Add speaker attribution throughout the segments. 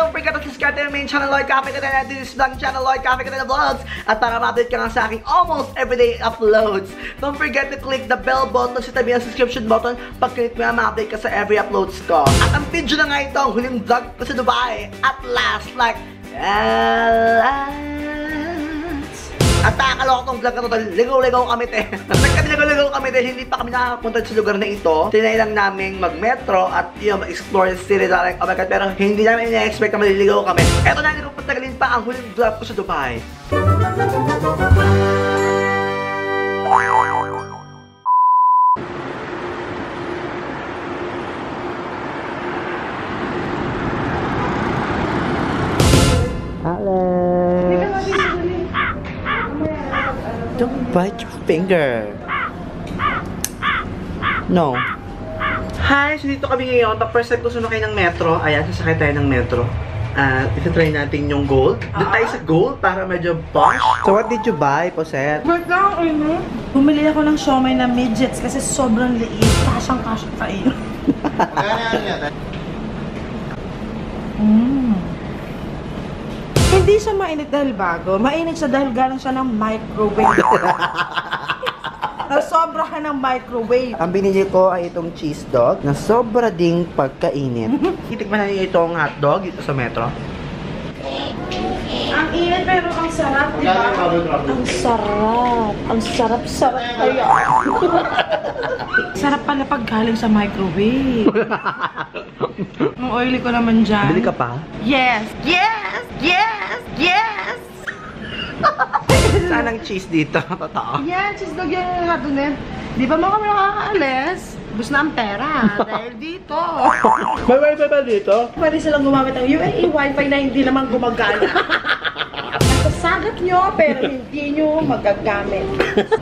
Speaker 1: don't forget to subscribe to my main channel, Lloyd Cafe Canela, and this vlog channel, Lloyd Cafe Canela Vlogs. At para ma-update ka nga sa aking almost everyday uploads. Don't forget to click the bell button sa tabi ng subscription button. Pag click mo yan, ma-update ka sa every uploads ko. At ang video na nga ito, ang huling vlog ko sa Dubai. At last, at nakakaloka tong vlog na to dahil ligaw-ligaw kami ligaw-ligaw kami dahil hindi pa kami nakakapunta sa lugar na ito. Tinay lang namin mag-metro at yun, mag-explore the city darling. Oh my god, pero hindi namin ina-expect na maliligaw kami. Eto na, hindi ko patagalin pa ang huling vlog ko sa Dubai. Don't bite your finger. No. Hi! So dito kami ngayon. First time ko sumakay ng metro. Ayan, sasakay tayo ng metro. At iti-try natin yung gold. Doon tayo sa gold para medyo posh. So what did you buy, Poset?
Speaker 2: Bumili ako ng siomay na midgets kasi sobrang liit. Kasyang-kasya kayo. Hindi siya mainit dahil bago. Mainit siya dahil galing siya ng microwave. Nasobrahan ng microwave.
Speaker 1: Ang binili ko ay itong cheese dog na sobra ding pagkainit. Itikman na niyo itong hotdog dito sa metro.
Speaker 2: Ang init pero ang sarap, di ba? Ang sarap. Ang sarap-sarap kaya. Sarap pala pag galing sa microwave. Ang oily ko naman dyan.
Speaker 1: Bili ka pa?
Speaker 2: Yes! Yes! Yes! Yes!
Speaker 1: Saan ang cheese dito? Totoo.
Speaker 2: Yan, cheese dog yan yung hatunin. Di ba mo kami nakakaalis? Bus na ang pera. Dahil dito.
Speaker 1: May wifi ba dito?
Speaker 2: Pwede silang gumamit ng UAE wifi na hindi naman gumagana. Sasagat nyo, pero hindi nyo magagamit.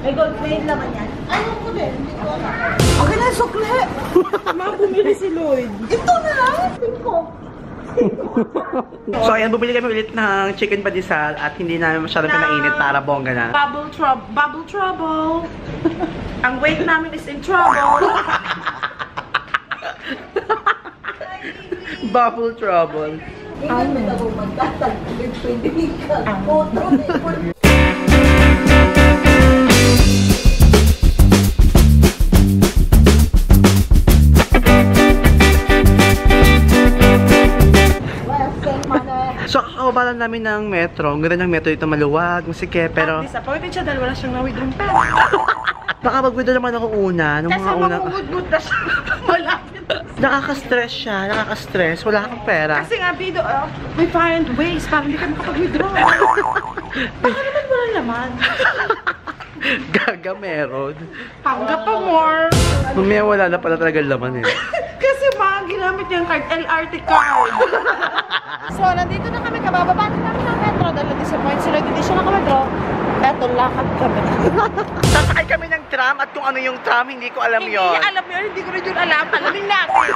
Speaker 2: May gold plate naman yan. Ayaw ko din. Hindi ko alam. Okay na, sukle. Mga bumili si Lloyd. Ito na lang. Tingko.
Speaker 1: So ayan, bumili kami ulit ng chicken padisal at hindi namin masyadong pinainit para bongga na.
Speaker 2: Bubble trouble. Ang weight namin is in trouble.
Speaker 1: Bubble trouble. So, kakabalan namin ng metro. Ang ganda ng metro dito, maluwag, masike, pero...
Speaker 2: Disappointed siya dahil wala siyang na-withdraw pera.
Speaker 1: Baka mag-withdraw naman ako una. Nung
Speaker 2: Kasi
Speaker 1: mga una...
Speaker 2: mamumudmud na siya. Malapit.
Speaker 1: Nakaka-stress siya, nakaka-stress. Wala akong pera.
Speaker 2: Kasi nga, Bido, we find ways para hindi ka makapag-withdraw. Baka naman wala naman.
Speaker 1: Gaga meron.
Speaker 2: Panggap pa more.
Speaker 1: Mamaya wala na pala talaga laman eh.
Speaker 2: Kasi mga ginamit yung card, LRT card. So, nandito na kami, kabababa na kami ng metro dahil na-disappoint sila, hindi siya nakametro. Eto, lakad kami.
Speaker 1: Sasakay kami ng tram at kung ano yung tram, hindi ko alam yon.
Speaker 2: Hindi alam yun, hindi ko rin yun alam. Alamin natin.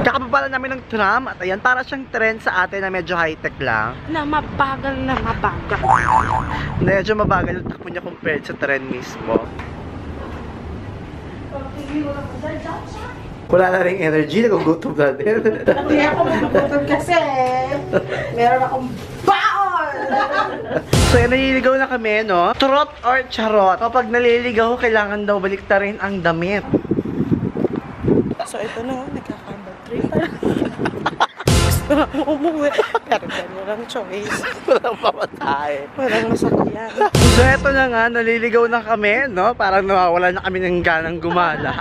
Speaker 1: Kakababa namin ng tram at ayan, para siyang trend sa atin na medyo high-tech lang.
Speaker 2: Na mabagal na mabagal.
Speaker 1: Medyo mabagal yung takbo niya compared sa trend mismo. Wala na rin energy, nagugutom na din.
Speaker 2: Hindi ako magugutom kasi meron akong baon!
Speaker 1: So yan, naliligaw na kami, no? Trot or charot? Kapag naliligaw, kailangan daw baliktarin ang damit.
Speaker 2: So ito na, nagkakambal trip. Gusto na umuwi. Pero walang choice.
Speaker 1: Walang pamatay.
Speaker 2: Walang masakyan.
Speaker 1: So eto na nga, naliligaw na kami, no? Parang nawawala na kami ng ganang gumala.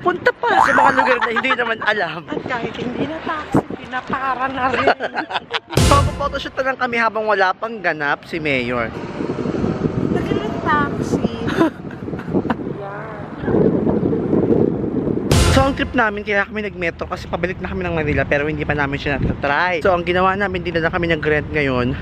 Speaker 1: Punta pa sa mga lugar na hindi naman alam.
Speaker 2: At kahit hindi na taxi, pinapara na rin.
Speaker 1: Photoshot na lang kami habang wala pang ganap si Mayor.
Speaker 2: Nagalang taxi.
Speaker 1: So ang trip namin, kaya kami nag-metro kasi pabalik na kami ng Manila pero hindi pa namin siya natatry. So ang ginawa namin, hindi na kami nag-rent ngayon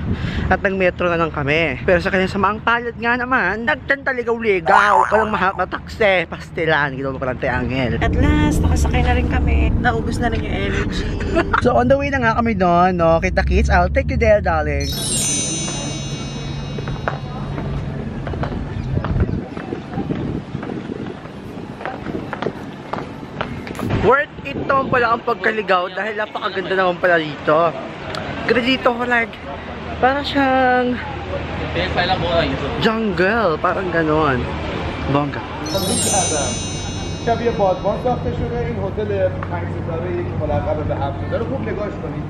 Speaker 1: at nag-metro na lang kami. Pero sa kanyang samaang palad nga naman, nagtantaligaw-ligaw, walang matakse, pastilan, ginawa ko lang tayo Angel.
Speaker 2: At last, nakasakay na rin kami. Naubos na rin yung energy.
Speaker 1: So on the way na nga kami doon, no? Kita kids, I'll take you there, darling. Worth it naman pala ang pagkaligaw dahil napakaganda naman pala dito. Ganda dito, like, parang siyang jungle, parang ganon. Bongga.
Speaker 3: شبیه بادبان ساخته شده. این هتل 5 ستاره یک ملقب به 7 ستاره خوب نگاهش کنید.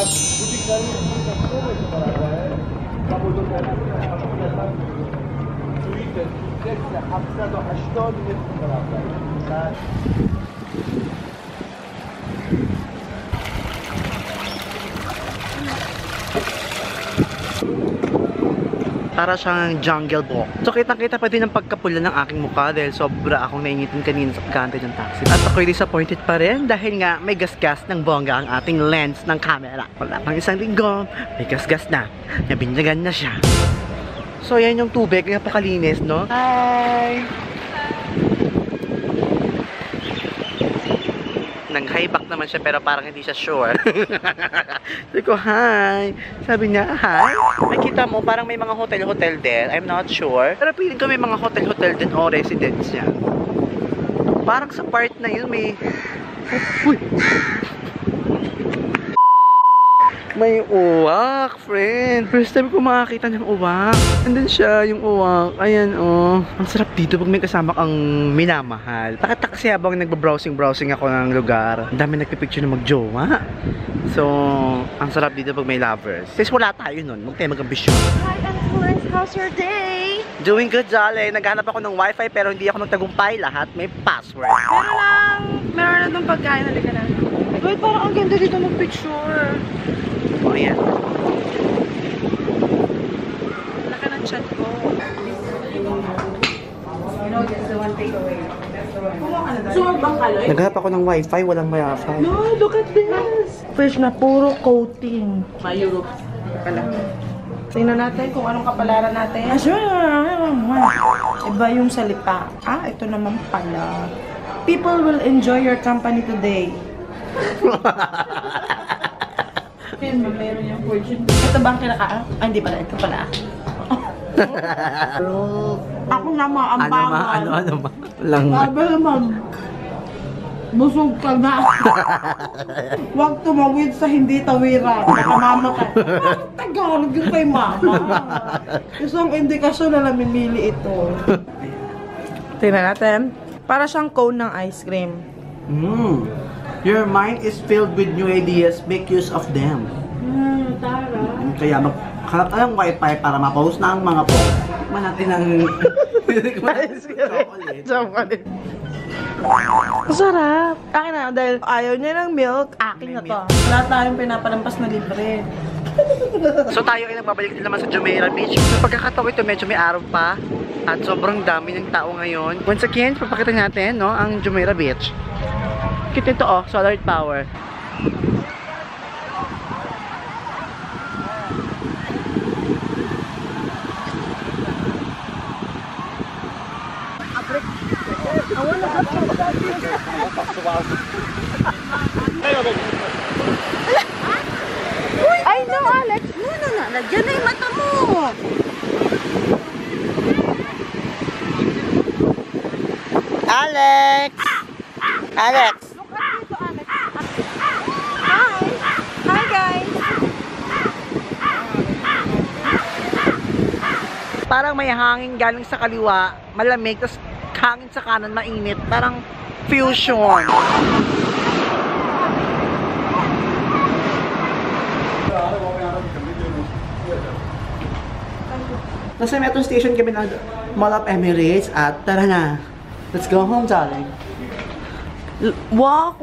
Speaker 3: از بوتیک‌های و بزرگترین سویت 780 متر مربع.
Speaker 1: Para siyang jungle book. So kitang-kita pa din ang pagkapula ng aking mukha dahil sobra akong naingitin kanina sa pagkante ng taxi. At ako'y disappointed pa rin dahil nga may gasgas ng bongga ang ating lens ng camera. Wala pang isang linggo, may gasgas na. Nabinyagan na siya. So yan yung tubig, napakalinis, no? Hi! Nang-hi back naman siya pero parang hindi siya sure. Sabi ko, hi! Sabi niya, hi! Makita mo, parang may mga hotel-hotel din. I'm not sure. Pero feeling ko may mga hotel-hotel din o residence yan. Parang sa part na yun may... Uy! May uwak, friend. First time ko makakita ng uwak. Andun siya, yung uwak. Ayan, oh. Ang sarap dito pag may kasama kang minamahal. Nakita kasi habang nagbabrowsing ako ng lugar. Ang dami nagpipicture na magjowa. So, ang sarap dito pag may lovers. Kasi wala tayo nun. Huwag tayo mag-ambisyon.
Speaker 2: Hi, Influence. How's your day?
Speaker 1: Doing good, Jolly. Naghanap ako ng wifi pero hindi ako nagtagumpay. Lahat may password.
Speaker 2: Meron na itong pagkain. Halika na. Wait, parang ang ganda dito mag-picture.
Speaker 1: O, ayan.
Speaker 2: Laka ng chat ko.
Speaker 1: Naghanap ako ng wifi. Walang wifi.
Speaker 2: No, look at this. Fresh na puro coating. Mayuro pala. Tingnan natin kung anong kapalaran natin. Iba yung salita. Ah, ito naman pala. People will enjoy your company today. Meron yung fortune. Ito ba ang kinakaan? Ah, hindi pala. Ito pala. Ako naman, ang bagal.
Speaker 1: Ano ma? Lang.
Speaker 2: Sabi naman, busog ka na. Huwag tumawid sa hindi tawiran. Nakamama ka. Tagalog yung kay mama. Isang indikasyon na namimili ito. Tingnan natin. Para siyang cone ng ice cream.
Speaker 1: Your mind is filled with new ideas. Make use of them.
Speaker 2: Tara.
Speaker 1: Kaya maghanap tayo ng wifi para ma-post na ang mga po. Tikman natin ang chocolate.
Speaker 2: Sarap. Akin na, dahil ayaw niya ng milk, akin na to. Wala tayong pinapalampas na libre.
Speaker 1: So tayo ay nagbabalik din naman sa Jumeirah Beach. Sa pagkakataon ito, medyo may araw pa. At sobrang dami ng tao ngayon. Once again, papakita natin no, ang Jumeirah Beach. Kita ito oh, solar power.
Speaker 2: Ay, no, Alex. No. Nandiyan na yung mata mo.
Speaker 1: Alex! Alex!
Speaker 2: Hi guys.
Speaker 1: Parang may hangin galing sa kaliwa, malamig, tapos hangin sa kanan, mainit. Parang fusion. Nasa metro station kami ng Mall of Emirates at tara na. Let's go home, darling.
Speaker 2: Walk.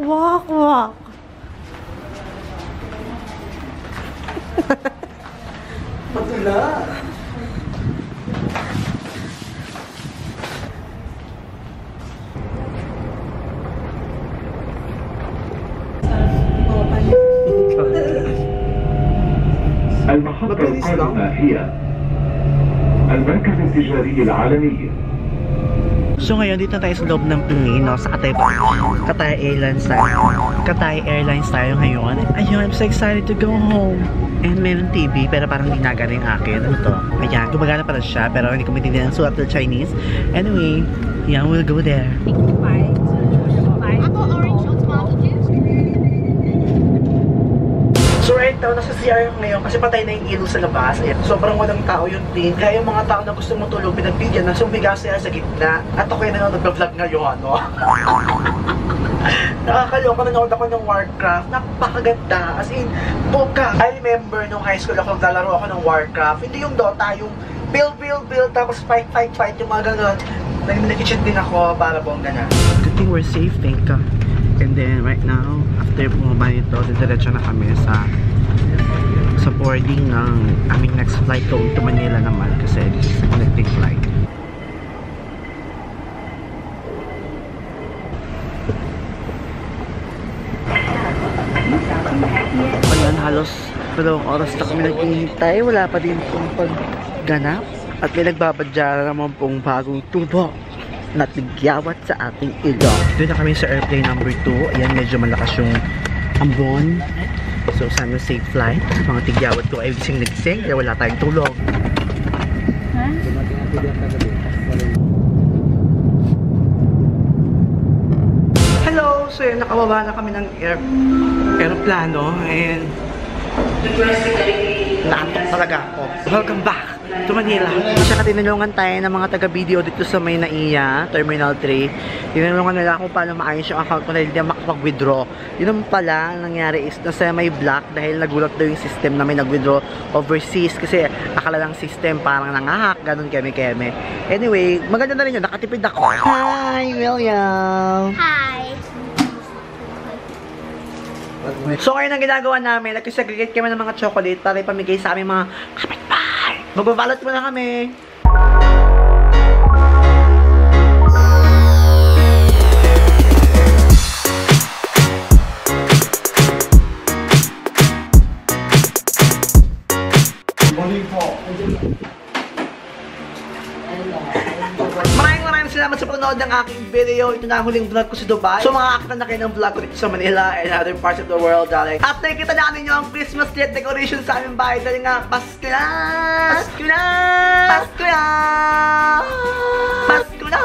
Speaker 1: Patula.
Speaker 3: المحطة القادمة هي المركز التجاري العالمي.
Speaker 1: So ngayon dito tayo sa loob ng plane, no? Sa Cathay Airlines tayo ngayon. Ayun, I'm so excited to go home. And meron TV, pero parang hindi naga rin akin. Ano to? Ayan, gumagana pala siya, pero hindi ko maintindihan ang sulat ng Chinese. Anyway, yeah, we'll go there.
Speaker 2: Ako
Speaker 1: ito, nasa CR ngayon kasi patay na yung ilaw sa labas. Ayan, sobrang walang tao yung team. Kaya yung mga tao na gusto matulog, pinagbigyan na sumiga sila sa gitna. At ako yung nag-vlog ngayon, no? Nakakaloka, nanood ako ng Warcraft. Napakaganda. As in, buka. I remember nung high school ako, naglalaro ako ng Warcraft. Hindi yung Dota, yung build, tapos fight, yung mga ganon. Nag-kitchen din ako para bongga na. Good thing we're safe, thank God. And then, right now, after bumaba nito, diretso na kami sa boarding ng aming next flight going to Manila naman kasi this is a connecting flight. Ayan, halos dalawang oras na kami naghihintay. Wala pa din pong pagganap. At may nagbabadya naman pong bagong tubo na tigyawat sa ating ilong. Doon na kami sa airplane number 2. Ayan, medyo malakas yung ambon. So, sana safe flight. Mga tigyawat ko ay gising-nagising kaya wala tayong tulog. Hello! So, yun, nakababa na kami ng aeroplano and naantok talaga ako. Welcome back to Manila. Siya tinulungan tayo ng mga taga-video dito sa may Naiya, Terminal 3. Tinulungan nila kung paano maayos yung account ko na hindi makapag-withdraw. Yun naman pala, ang nangyari is nasa may block dahil nagulat daw yung system na may nag-withdraw overseas kasi akala lang system parang nangahack, ganun keme-keme. Anyway, maganda na rin yun, nakatipid ako. Hi, William!
Speaker 4: Hi!
Speaker 1: So ngayon ang ginagawa namin, nag-segregate kami ng mga chocolate para ipamigay sa aming mga kapitbahay. Magbabalot muna kami. Maraming salamat sa panonood ng aking video. Ito na ang huling vlog ko sa Dubai. So makakakita na kayo ng vlog ko dito sa Manila and other parts of the world, darling. At nakikita na ninyo ang Christmas tree at decoration sa aming bahay dahil nga Pasko na! Pasko na! Pasko na! Pasko na!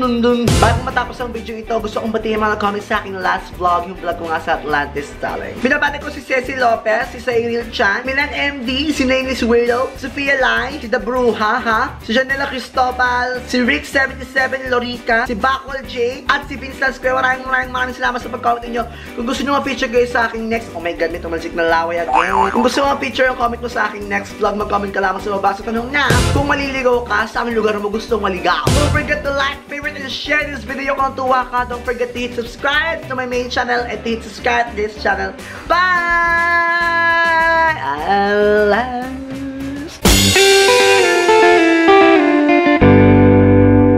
Speaker 1: Bago matapos ang video ito, gusto kong batiin mga comments sa aking last vlog, yung vlog ko nga sa Atlantis, darling. Binabati ko si Ceci Lopez, si Cyril Chan, Milan MD, si Nameless Weirdo, Sophia Lai, si The Bruja, si Janela Cristobal, si Rick77 Lorica, si Bacol J, at si Vincent Square. Maraming salamat sa pag-comment niyo. Kung gusto nyo ma-feature kayo sa aking next, oh my god, may tumalsik na laway again. Kung gusto nyo ma-feature yung comment mo sa aking next vlog, mag-comment ka lamang sa baba sa tanong na kung maliligaw ka sa aming lugar mo gustong maligaw. Don't forget to like, favorite, and share this video kung tuwa ka. Don't forget to hit subscribe to my main channel and to hit subscribe to this channel. Bye! I love